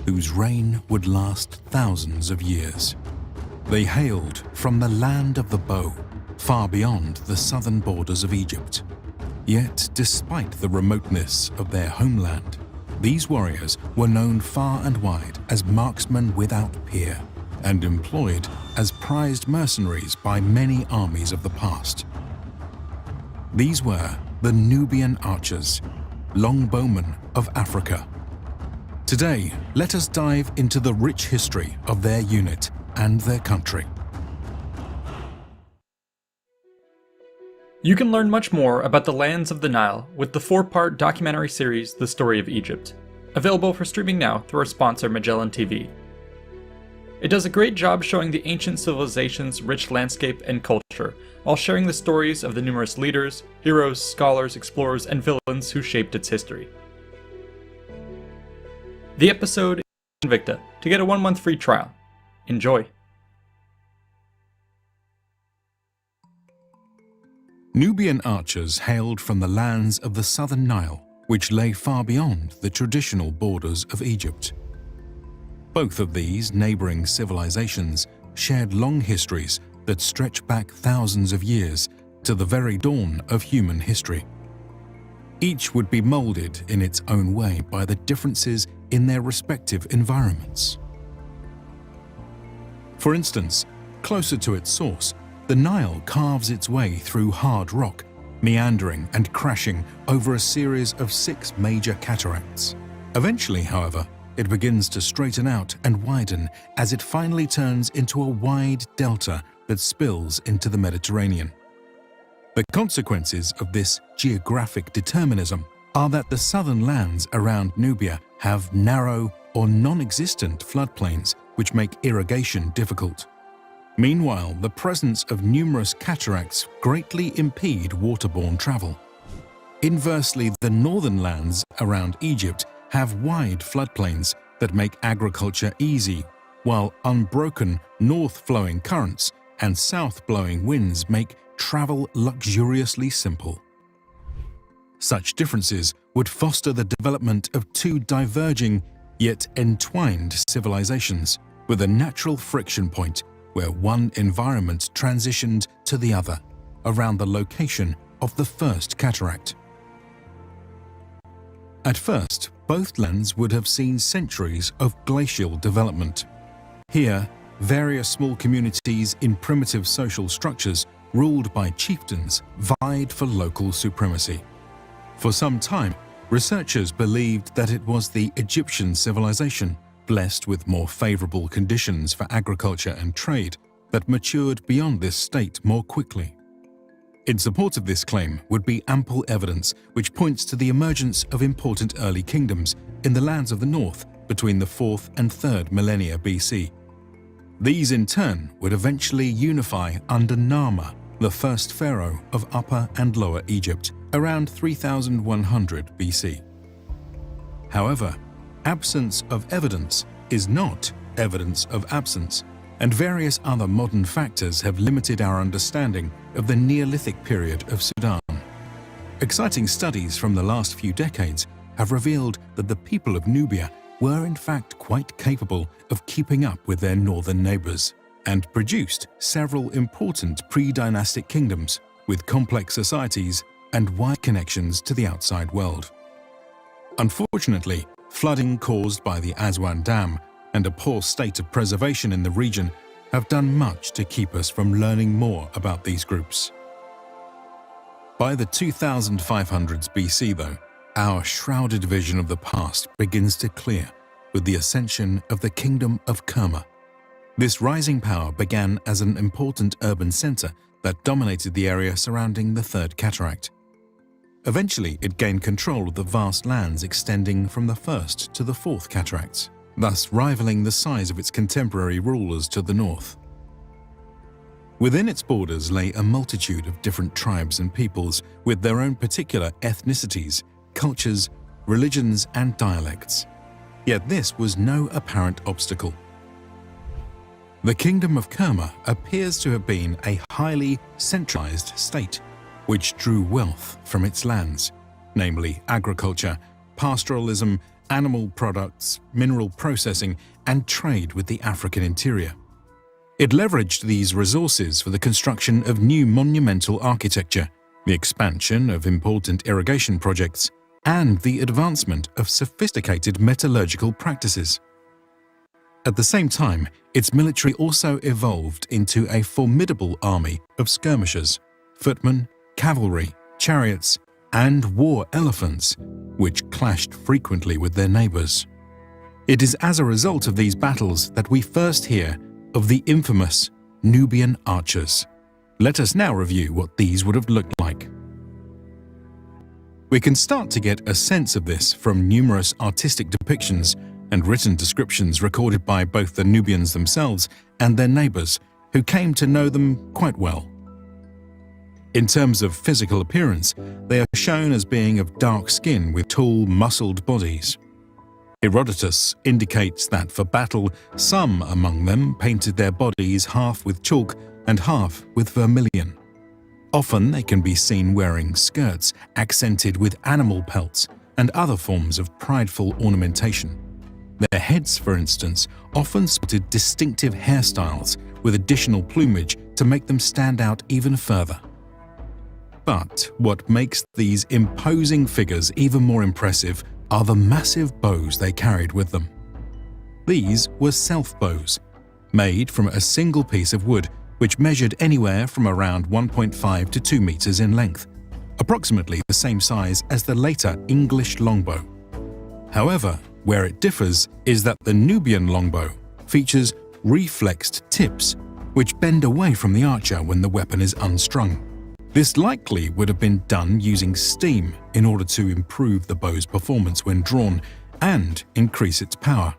whose reign would last thousands of years. They hailed from the land of the bow, far beyond the southern borders of Egypt. Yet, despite the remoteness of their homeland, these warriors were known far and wide as marksmen without peer, and employed as prized mercenaries by many armies of the past. These were the Nubian archers, Longbowmen of Africa. Today, let us dive into the rich history of their unit and their country. You can learn much more about the lands of the Nile with the 4-part documentary series The Story of Egypt, available for streaming now through our sponsor Magellan TV. It does a great job showing the ancient civilization's rich landscape and culture, while sharing the stories of the numerous leaders, heroes, scholars, explorers, and villains who shaped its history. The episode is INVICTA to get a 1-month free trial. Enjoy! Nubian archers hailed from the lands of the southern Nile, which lay far beyond the traditional borders of Egypt. Both of these neighboring civilizations shared long histories that stretch back thousands of years to the very dawn of human history. Each would be molded in its own way by the differences in their respective environments. For instance, closer to its source, the Nile carves its way through hard rock, meandering and crashing over a series of 6 major cataracts. Eventually, however, it begins to straighten out and widen as it finally turns into a wide delta that spills into the Mediterranean. The consequences of this geographic determinism are that the southern lands around Nubia have narrow or non-existent floodplains which make irrigation difficult. Meanwhile, the presence of numerous cataracts greatly impede waterborne travel. Inversely, the northern lands around Egypt have wide floodplains that make agriculture easy, while unbroken north-flowing currents and south-blowing winds make travel luxuriously simple. Such differences would foster the development of 2 diverging yet entwined civilizations, with a natural friction point where one environment transitioned to the other, around the location of the first cataract. At first, both lands would have seen centuries of glacial development. Here, various small communities in primitive social structures ruled by chieftains vied for local supremacy. For some time, researchers believed that it was the Egyptian civilization, blessed with more favorable conditions for agriculture and trade, that matured beyond this state more quickly. In support of this claim would be ample evidence which points to the emergence of important early kingdoms in the lands of the north between the 4th and 3rd millennia BC. These in turn would eventually unify under Narmer, the first pharaoh of Upper and Lower Egypt, around 3100 BC. However, absence of evidence is not evidence of absence, and various other modern factors have limited our understanding of the Neolithic period of Sudan. Exciting studies from the last few decades have revealed that the people of Nubia were in fact quite capable of keeping up with their northern neighbors, and produced several important pre-dynastic kingdoms with complex societies and wide connections to the outside world. Unfortunately, flooding caused by the Aswan Dam and a poor state of preservation in the region have done much to keep us from learning more about these groups. By the 2500s BC, though, our shrouded vision of the past begins to clear with the ascension of the Kingdom of Kerma. This rising power began as an important urban center that dominated the area surrounding the Third Cataract. Eventually, it gained control of the vast lands extending from the First to the Fourth Cataracts, thus rivaling the size of its contemporary rulers to the north. Within its borders lay a multitude of different tribes and peoples with their own particular ethnicities, cultures, religions, and dialects. Yet this was no apparent obstacle. The Kingdom of Kerma appears to have been a highly centralized state, which drew wealth from its lands, namely agriculture, pastoralism, animal products, mineral processing, and trade with the African interior. It leveraged these resources for the construction of new monumental architecture, the expansion of important irrigation projects, and the advancement of sophisticated metallurgical practices. At the same time, its military also evolved into a formidable army of skirmishers, footmen, cavalry, chariots, and war elephants, which clashed frequently with their neighbors. It is as a result of these battles that we first hear of the infamous Nubian archers. Let us now review what these would have looked like. We can start to get a sense of this from numerous artistic depictions and written descriptions recorded by both the Nubians themselves and their neighbors, who came to know them quite well. In terms of physical appearance, they are shown as being of dark skin with tall, muscled bodies. Herodotus indicates that for battle, some among them painted their bodies half with chalk and half with vermilion. Often they can be seen wearing skirts accented with animal pelts and other forms of prideful ornamentation. Their heads, for instance, often sported distinctive hairstyles with additional plumage to make them stand out even further. But what makes these imposing figures even more impressive are the massive bows they carried with them. These were self-bows, made from a single piece of wood which measured anywhere from around 1.5 to 2 meters in length, approximately the same size as the later English longbow. However, where it differs is that the Nubian longbow features reflexed tips which bend away from the archer when the weapon is unstrung. This likely would have been done using steam in order to improve the bow's performance when drawn and increase its power.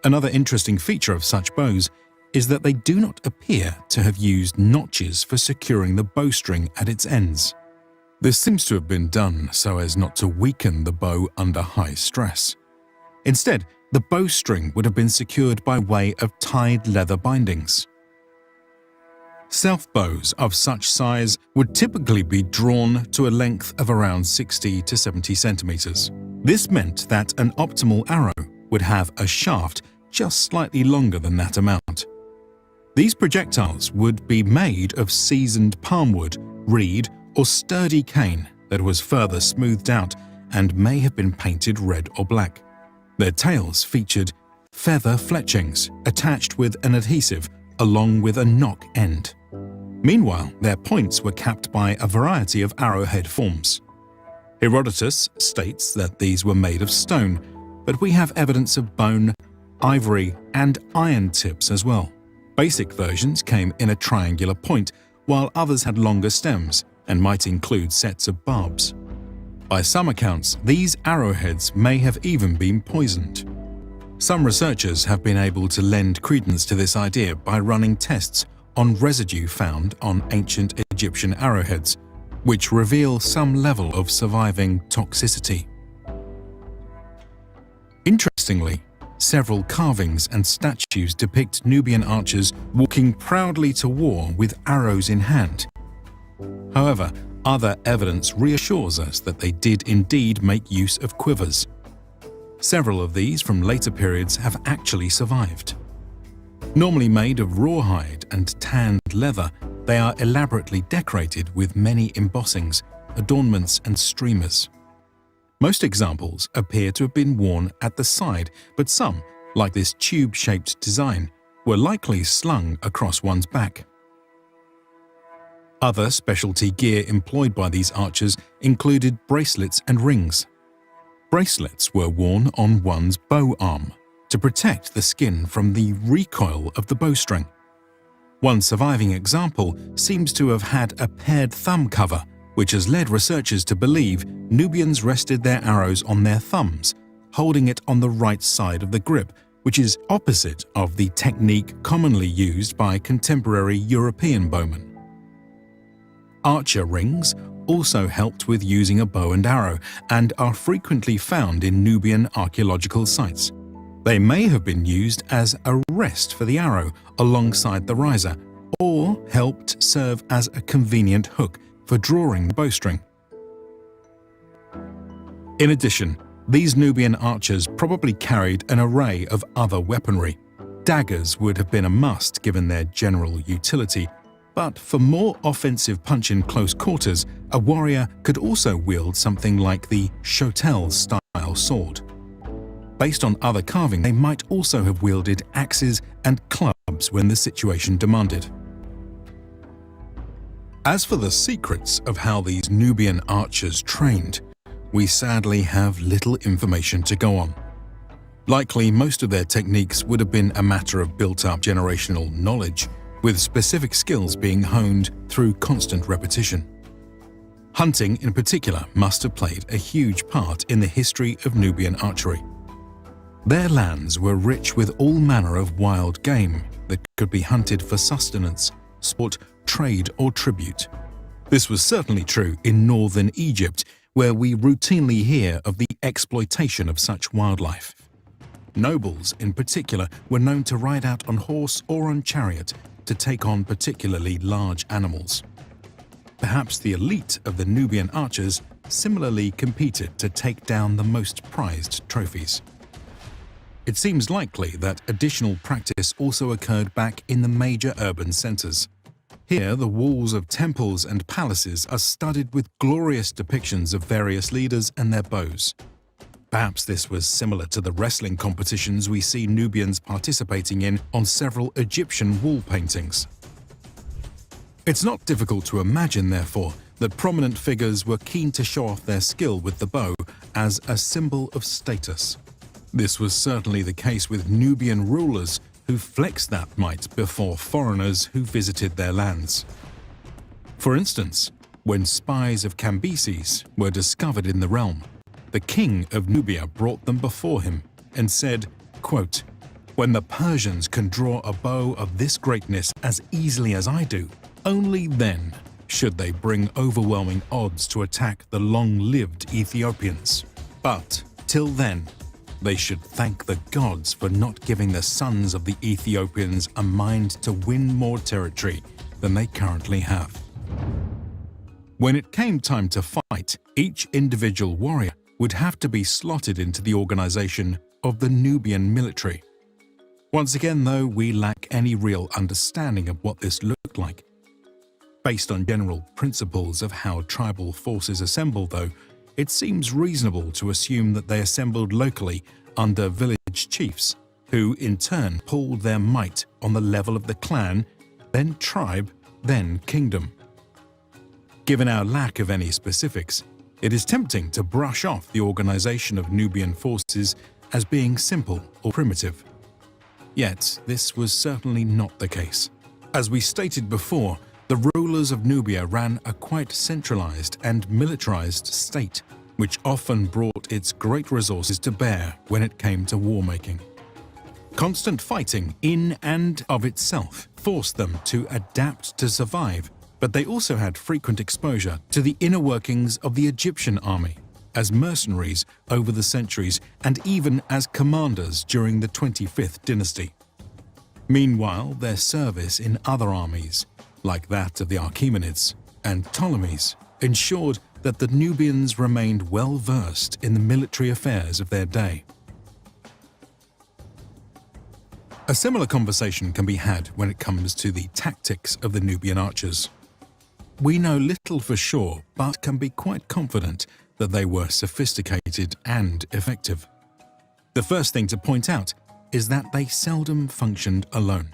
Another interesting feature of such bows is that they do not appear to have used notches for securing the bowstring at its ends. This seems to have been done so as not to weaken the bow under high stress. Instead, the bowstring would have been secured by way of tied leather bindings. Self-bows of such size would typically be drawn to a length of around 60 to 70 centimeters. This meant that an optimal arrow would have a shaft just slightly longer than that amount. These projectiles would be made of seasoned palmwood, reed, or sturdy cane that was further smoothed out and may have been painted red or black. Their tails featured feather fletchings attached with an adhesive along with a knock end. Meanwhile, their points were capped by a variety of arrowhead forms. Herodotus states that these were made of stone, but we have evidence of bone, ivory, and iron tips as well. Basic versions came in a triangular point, while others had longer stems and might include sets of barbs. By some accounts, these arrowheads may have even been poisoned. Some researchers have been able to lend credence to this idea by running tests on residue found on ancient Egyptian arrowheads, which reveal some level of surviving toxicity. Interestingly, several carvings and statues depict Nubian archers walking proudly to war with arrows in hand. However, other evidence reassures us that they did indeed make use of quivers. Several of these from later periods have actually survived. Normally made of rawhide and tanned leather, they are elaborately decorated with many embossings, adornments, and streamers. Most examples appear to have been worn at the side, but some, like this tube-shaped design, were likely slung across one's back. Other specialty gear employed by these archers included bracelets and rings. Bracelets were worn on one's bow arm to protect the skin from the recoil of the bowstring. One surviving example seems to have had a paired thumb cover, which has led researchers to believe Nubians rested their arrows on their thumbs, holding it on the right side of the grip, which is opposite of the technique commonly used by contemporary European bowmen. Archer rings also helped with using a bow and arrow and are frequently found in Nubian archaeological sites. They may have been used as a rest for the arrow alongside the riser, or helped serve as a convenient hook for drawing the bowstring. In addition, These Nubian archers probably carried an array of other weaponry. Daggers would have been a must given their general utility, but for more offensive punch in close quarters, a warrior could also wield something like the shotel-style sword. Based on other carving, they might also have wielded axes and clubs when the situation demanded. As for the secrets of how these Nubian archers trained, we sadly have little information to go on. Likely, most of their techniques would have been a matter of built-up generational knowledge, with specific skills being honed through constant repetition. Hunting, in particular, must have played a huge part in the history of Nubian archery. Their lands were rich with all manner of wild game that could be hunted for sustenance, sport, trade, or tribute. This was certainly true in northern Egypt, where we routinely hear of the exploitation of such wildlife. Nobles, in particular, were known to ride out on horse or on chariot to take on particularly large animals. Perhaps the elite of the Nubian archers similarly competed to take down the most prized trophies. It seems likely that additional practice also occurred back in the major urban centers. Here, the walls of temples and palaces are studded with glorious depictions of various leaders and their bows. Perhaps this was similar to the wrestling competitions we see Nubians participating in on several Egyptian wall paintings. It's not difficult to imagine, therefore, that prominent figures were keen to show off their skill with the bow as a symbol of status. This was certainly the case with Nubian rulers who flexed that might before foreigners who visited their lands. For instance, when spies of Cambyses were discovered in the realm, the king of Nubia brought them before him and said, quote, "When the Persians can draw a bow of this greatness as easily as I do, only then should they bring overwhelming odds to attack the long-lived Ethiopians. But till then, they should thank the gods for not giving the sons of the Ethiopians a mind to win more territory than they currently have." When it came time to fight, each individual warrior would have to be slotted into the organization of the Nubian military. Once again, though, we lack any real understanding of what this looked like. Based on general principles of how tribal forces assemble, though, it seems reasonable to assume that they assembled locally under village chiefs, who in turn pulled their might on the level of the clan, then tribe, then kingdom. Given our lack of any specifics, it is tempting to brush off the organization of Nubian forces as being simple or primitive. Yet, this was certainly not the case. As we stated before, the rulers of Nubia ran a quite centralized and militarized state, which often brought its great resources to bear when it came to war-making. Constant fighting in and of itself forced them to adapt to survive, but they also had frequent exposure to the inner workings of the Egyptian army, as mercenaries over the centuries and even as commanders during the 25th dynasty. Meanwhile, their service in other armies, like that of the Achaemenids and Ptolemies, ensured that the Nubians remained well versed in the military affairs of their day. A similar conversation can be had when it comes to the tactics of the Nubian archers. We know little for sure, but can be quite confident that they were sophisticated and effective. The first thing to point out is that they seldom functioned alone.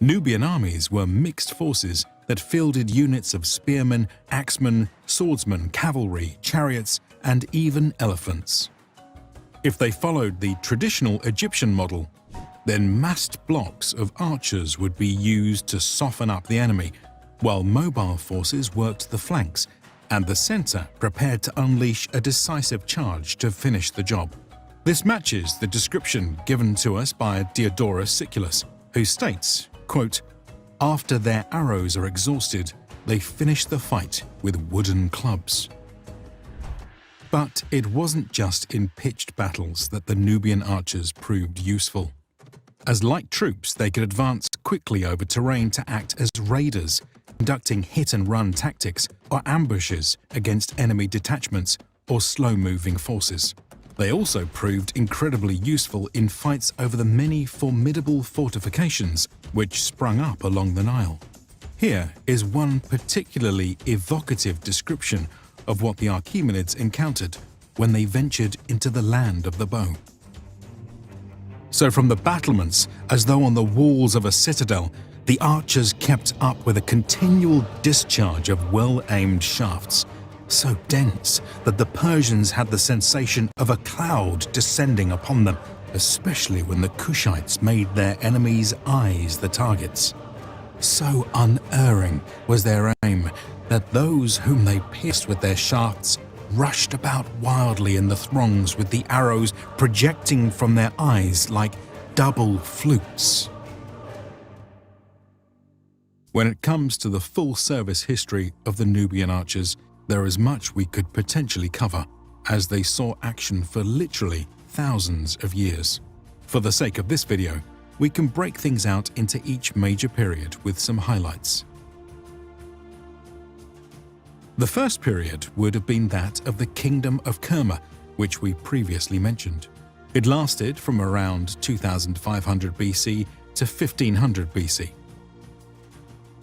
Nubian armies were mixed forces that fielded units of spearmen, axemen, swordsmen, cavalry, chariots, and even elephants. If they followed the traditional Egyptian model, then massed blocks of archers would be used to soften up the enemy, while mobile forces worked the flanks, and the center prepared to unleash a decisive charge to finish the job. This matches the description given to us by Diodorus Siculus, who states, quote, "After their arrows are exhausted, they finish the fight with wooden clubs." But it wasn't just in pitched battles that the Nubian archers proved useful. As light troops, they could advance quickly over terrain to act as raiders, conducting hit-and-run tactics or ambushes against enemy detachments or slow-moving forces. They also proved incredibly useful in fights over the many formidable fortifications which sprung up along the Nile. Here is one particularly evocative description of what the Achaemenids encountered when they ventured into the land of the bow. So from the battlements, as though on the walls of a citadel, the archers kept up with a continual discharge of well-aimed shafts, so dense that the Persians had the sensation of a cloud descending upon them, especially when the Kushites made their enemies' eyes the targets. So unerring was their aim that those whom they pierced with their shafts rushed about wildly in the throngs with the arrows projecting from their eyes like double flutes. When it comes to the full service history of the Nubian archers, there is much we could potentially cover, as they saw action for literally thousands of years. For the sake of this video, we can break things out into each major period with some highlights. The first period would have been that of the Kingdom of Kerma, which we previously mentioned. It lasted from around 2500 BC to 1500 BC.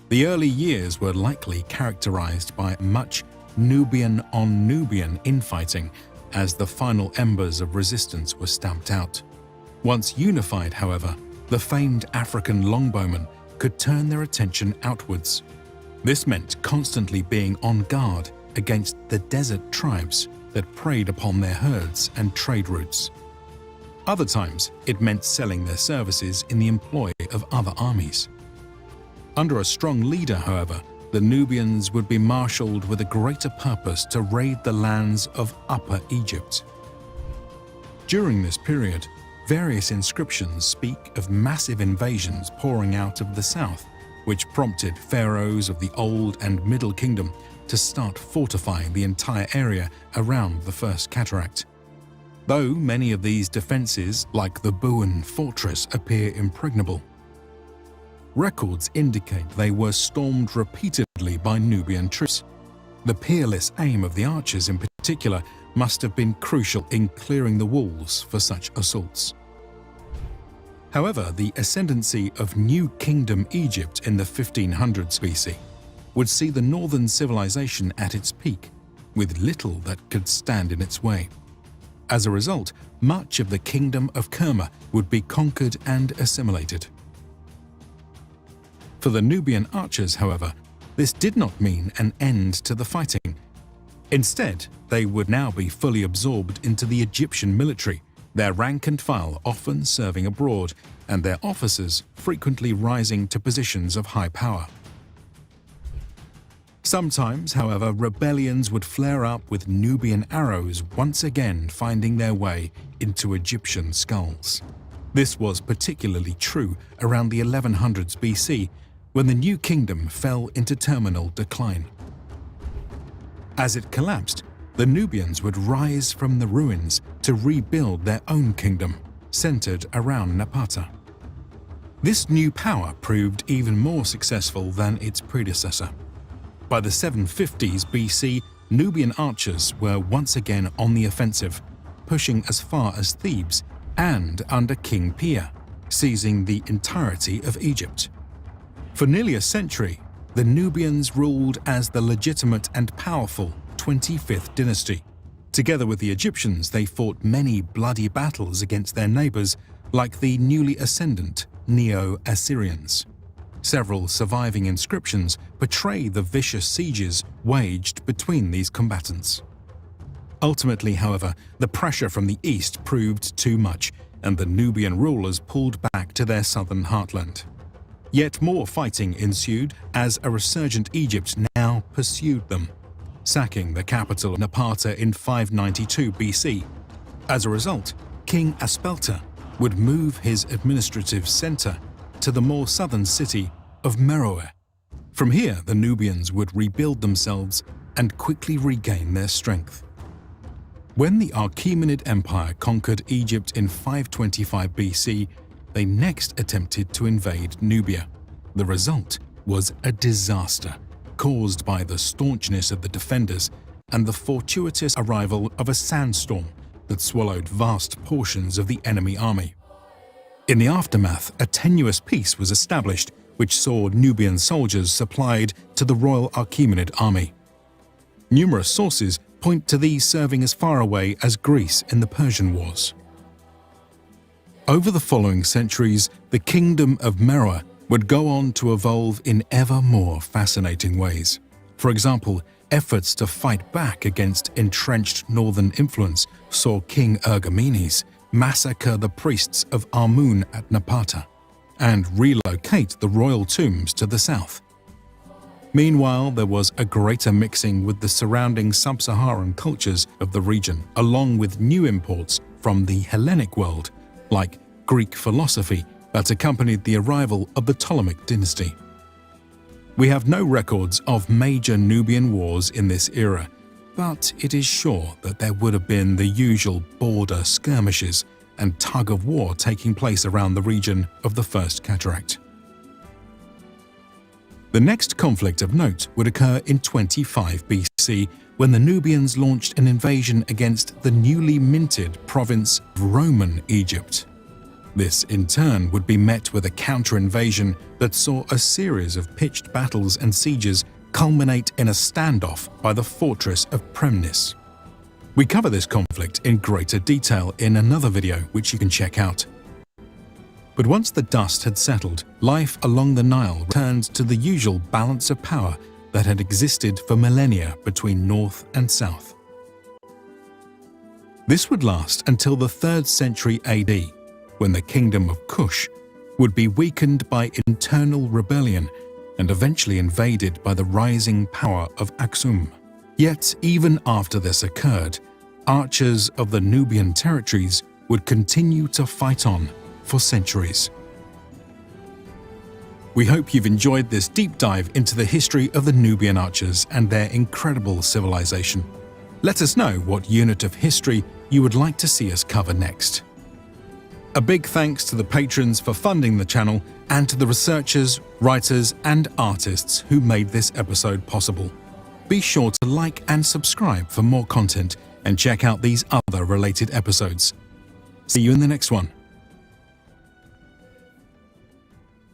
The early years were likely characterized by much Nubian-on-Nubian infighting as the final embers of resistance were stamped out. Once unified, however, the famed African Longbowmen could turn their attention outwards. This meant constantly being on guard against the desert tribes that preyed upon their herds and trade routes. Other times, it meant selling their services in the employ of other armies. Under a strong leader, however, the Nubians would be marshaled with a greater purpose to raid the lands of Upper Egypt. During this period, various inscriptions speak of massive invasions pouring out of the south, which prompted pharaohs of the Old and Middle Kingdom to start fortifying the entire area around the First Cataract. Though many of these defenses, like the Buin fortress, appear impregnable, records indicate they were stormed repeatedly by Nubian troops. The peerless aim of the archers in particular must have been crucial in clearing the walls for such assaults. However, the ascendancy of New Kingdom Egypt in the 1500s BC would see the northern civilization at its peak, with little that could stand in its way. As a result, much of the Kingdom of Kerma would be conquered and assimilated. For the Nubian archers, however, this did not mean an end to the fighting. Instead, they would now be fully absorbed into the Egyptian military, their rank and file often serving abroad, and their officers frequently rising to positions of high power. Sometimes, however, rebellions would flare up with Nubian arrows once again finding their way into Egyptian skulls. This was particularly true around the 1100s BC, when the new kingdom fell into terminal decline. As it collapsed, the Nubians would rise from the ruins to rebuild their own kingdom, centered around Napata. This new power proved even more successful than its predecessor. By the 750s BC, Nubian archers were once again on the offensive, pushing as far as Thebes and under King Pia, seizing the entirety of Egypt. For nearly a century, the Nubians ruled as the legitimate and powerful 25th dynasty. Together with the Egyptians, they fought many bloody battles against their neighbors, like the newly ascendant Neo-Assyrians. Several surviving inscriptions portray the vicious sieges waged between these combatants. Ultimately, however, the pressure from the east proved too much, and the Nubian rulers pulled back to their southern heartland. Yet more fighting ensued as a resurgent Egypt now pursued them, sacking the capital of Napata in 592 BC. As a result, King Aspelta would move his administrative center to the more southern city of Meroe. From here, the Nubians would rebuild themselves and quickly regain their strength. When the Achaemenid Empire conquered Egypt in 525 BC, they next attempted to invade Nubia. The result was a disaster caused by the staunchness of the defenders and the fortuitous arrival of a sandstorm, that swallowed vast portions of the enemy army. In the aftermath, a tenuous peace was established, which saw Nubian soldiers supplied to the Royal Achaemenid army. Numerous sources point to these serving as far away as Greece in the Persian Wars. Over the following centuries, the kingdom of Meroe would go on to evolve in ever more fascinating ways. For example, efforts to fight back against entrenched northern influence saw King Ergomenes massacre the priests of Amun at Napata and relocate the royal tombs to the south. Meanwhile, there was a greater mixing with the surrounding sub-Saharan cultures of the region, along with new imports from the Hellenic world, like Greek philosophy that accompanied the arrival of the Ptolemaic dynasty. We have no records of major Nubian wars in this era, but it is sure that there would have been the usual border skirmishes and tug-of-war taking place around the region of the First Cataract. The next conflict of note would occur in 25 BC, when the Nubians launched an invasion against the newly minted province of Roman Egypt. This, in turn, would be met with a counter-invasion that saw a series of pitched battles and sieges culminate in a standoff by the fortress of Premnis. We cover this conflict in greater detail in another video, which you can check out. But once the dust had settled, life along the Nile returned to the usual balance of power that had existed for millennia between north and south. This would last until the 3rd century AD, when the kingdom of Kush would be weakened by internal rebellion and eventually invaded by the rising power of Aksum. Yet, even after this occurred, archers of the Nubian territories would continue to fight on for centuries. We hope you've enjoyed this deep dive into the history of the Nubian archers and their incredible civilization. Let us know what unit of history you would like to see us cover next. A big thanks to the patrons for funding the channel and to the researchers, writers, and artists who made this episode possible. Be sure to like and subscribe for more content and check out these other related episodes. See you in the next one.